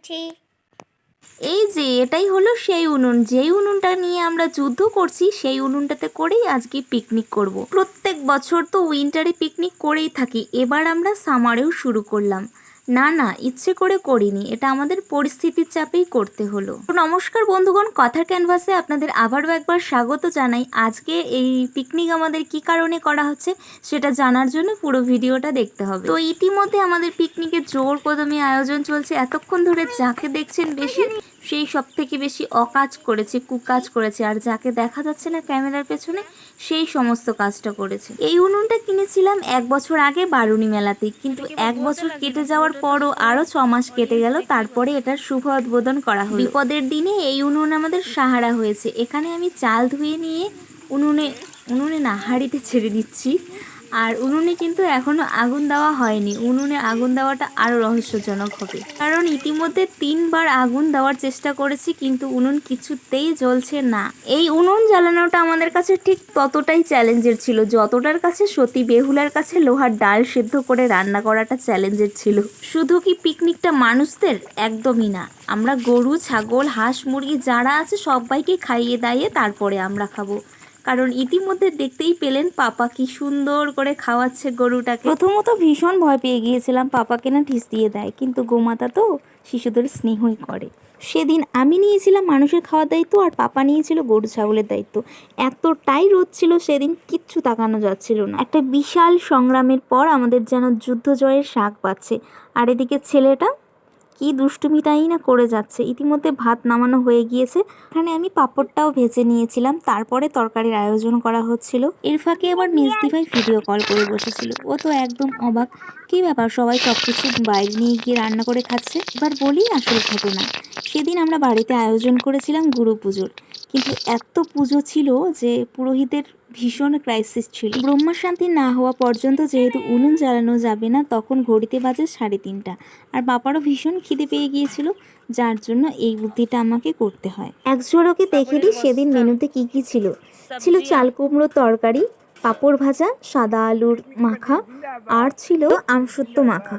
করছি। এই যে এটাই হলো সেই উনুন, যেই উনুনটা নিয়ে আমরা যুদ্ধ করছি সেই উনুনটাতে করেই আজকে পিকনিক করব। প্রত্যেক বছর তো উইন্টারে পিকনিক করেই থাকি, এবার আমরা সামারেও শুরু করলাম। না ইচ্ছে করে করিনি, এটা আমাদের পরিস্থিতির চাপেই করতে হলো। নমস্কার বন্ধুগণ, কথার ক্যানভাসে আপনাদের আবারও একবার স্বাগত জানাই। আজকে এই পিকনিক আমাদের কি কারণে করা হচ্ছে সেটা জানার জন্য পুরো ভিডিওটা দেখতে হবে। তো ইতিমধ্যে আমাদের পিকনিকের জোর কদমে আয়োজন চলছে। এতক্ষণ ধরে যাকে দেখছেন বেশি সেই সব থেকে বেশি অকাজ করেছে, কুকাজ করেছে, আর যাকে দেখা যাচ্ছে না ক্যামেরার পেছনে সেই সমস্ত কাজটা করেছে। এই উনুনটা কিনেছিলাম 1 বছর আগে বারুণী মেলাতে, কিন্তু 1 বছর কেটে যাওয়ার পরও আরো 6 মাস কেটে গেল, তারপরে এটার শুভ উদ্বোধন করা হলো। বিপদের দিনে এই উনুন আমাদের সাহারা হয়েছে। এখানে আমি চাল ধুয়ে নিয়ে উনুনে না হাঁড়িতে ছেড়ে দিচ্ছি। আর উনুনে কিন্তু এখনো আগুন দেওয়া হয়নি। উনুনে আগুন দেওয়াটা আরো রহস্যজনক হবে, কারণ ইতিমধ্যে 3 বার আগুন দেওয়ার চেষ্টা করেছি কিন্তু উনুন কিছুতেই জ্বলছে না। এই উনুন জ্বালানোটা আমাদের কাছে ঠিক ততটাই চ্যালেঞ্জের ছিল যতটার কাছে সতী বেহুলার কাছে লোহার ডাল সেদ্ধ করে রান্না করাটা চ্যালেঞ্জের ছিল। শুধু কি পিকনিকটা মানুষদের? একদমই না। আমরা গরু, ছাগল, হাঁস, মুরগি যারা আছে সবাইকে খাইয়ে দাইয়ে তারপরে আমরা খাবো। কারণ ইতিমধ্যে দেখতেই পেলেন পাপা কি সুন্দর করে খাওয়াচ্ছে গরুটাকে। প্রথমত ভীষণ ভয় পেয়ে গিয়েছিলাম পাপাকে না ঠিস দিয়ে দেয়, কিন্তু গোমাতা তো শিশুদের স্নেহই করে। সেদিন আমি নিয়েছিলাম মানুষের খাওয়ার দায়িত্ব আর পাপা নিয়েছিল গরু ছাগলের দায়িত্ব। এতটাই রোদ ছিল সেদিন, কিচ্ছু তাকানো যাচ্ছিল না। একটা বিশাল সংগ্রামের পর আমাদের যেন যুদ্ধ জয়ের শাক পাচ্ছে। আর এদিকে ছেলেটা কি দুষ্টুমিটাই না করে যাচ্ছে। ইতিমধ্যে ভাত নামানো হয়ে গিয়েছে, এখানে আমি পাঁপড়টাও ভেজে নিয়েছিলাম। তারপরে তরকারির আয়োজন করা হচ্ছিল। এর ফাঁকে আবার মেজদি ভাই ভিডিও কল করে বসেছিল। ও তো একদম অবাক, কি ব্যাপার সবাই সবকিছু বাইরে নিয়ে গিয়ে রান্না করে খাচ্ছে। এবার বলি আসল ঘটনা। সেদিন আমরা বাড়িতে আয়োজন করেছিলাম গুরু পুজোর, কিন্তু এত পুজো ছিল যে পুরোহিতের ভীষণ ক্রাইসিস ছিল। ব্রহ্মা শান্তি না হওয়া পর্যন্ত যেহেতু উনুন জ্বালানো যাবে না, তখন ঘড়িতে বাজে 3:30, আর বাপারও ভীষণ খিদে পেয়ে গিয়েছিল, যার জন্য এই বুদ্ধিটা আমাকে করতে হয়। এক ঝলকে দেখে দিই সেদিন মেনুতে কি কি ছিল। ছিল চাল কুমড়োর তরকারি, পাঁপড় ভাজা, সাদা আলুর মাখা, আর ছিল আমসত্ব মাখা।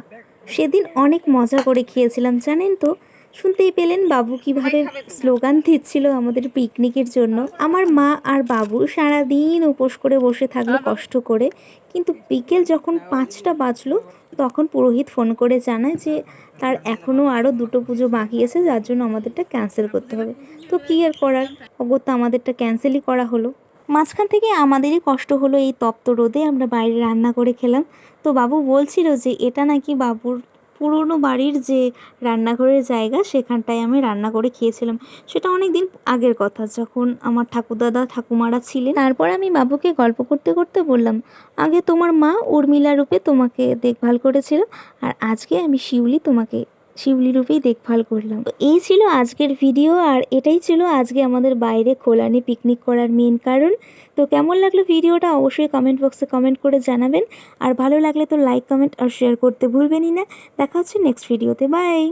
সেদিন অনেক মজা করে খেয়েছিলাম জানেন তো। শুনতেই পেলেন বাবু কিভাবে স্লোগান দিচ্ছিল আমাদের পিকনিকের জন্য। আমার মা আর বাবু সারাদিন উপোস করে বসে থাকলো কষ্ট করে, কিন্তু বিকেল যখন 5টা বাজলো তখন পুরোহিত ফোন করে জানায় যে তার এখনও আরও 2টো পুজো বাকি আছে, যার জন্য আমাদেরটা ক্যান্সেল করতে হবে। তো কী আর করার, অগত্যা আমাদেরটা ক্যান্সেলই করা হলো। মাঝখান থেকে আমাদেরই কষ্ট হলো, এই তপ্ত রোদে আমরা বাইরে রান্না করে খেলাম। তো বাবু বলছিল যে এটা নাকি বাবুর পুরনো বাড়ির যে রান্নাঘরের জায়গা, সেখানটায় আমি রান্না করে খেয়েছিলাম। সেটা অনেক দিন আগের কথা, যখন আমার ঠাকুরদাদা ঠাকুমারা ছিলেন। তারপর আমি বাবুকে গল্প করতে করতে বললাম, আগে তোমার মা উর্মিলা রূপে তোমাকে দেখভাল করেছিল, আর আজকে আমি শিউলি রূপেই দেখভাল করলাম। তো এই ছিল আজকের ভিডিও, আর এটাই ছিল আজকে আমাদের বাইরে খোলানি পিকনিক করার মেন কারণ। তো কেমন লাগলো ভিডিওটা অবশ্যই কমেন্ট বক্সে কমেন্ট করে জানাবেন, আর ভালো লাগলে তো লাইক, কমেন্ট আর শেয়ার করতে ভুলবেনই না। দেখা হচ্ছে নেক্সট ভিডিওতে, বাই।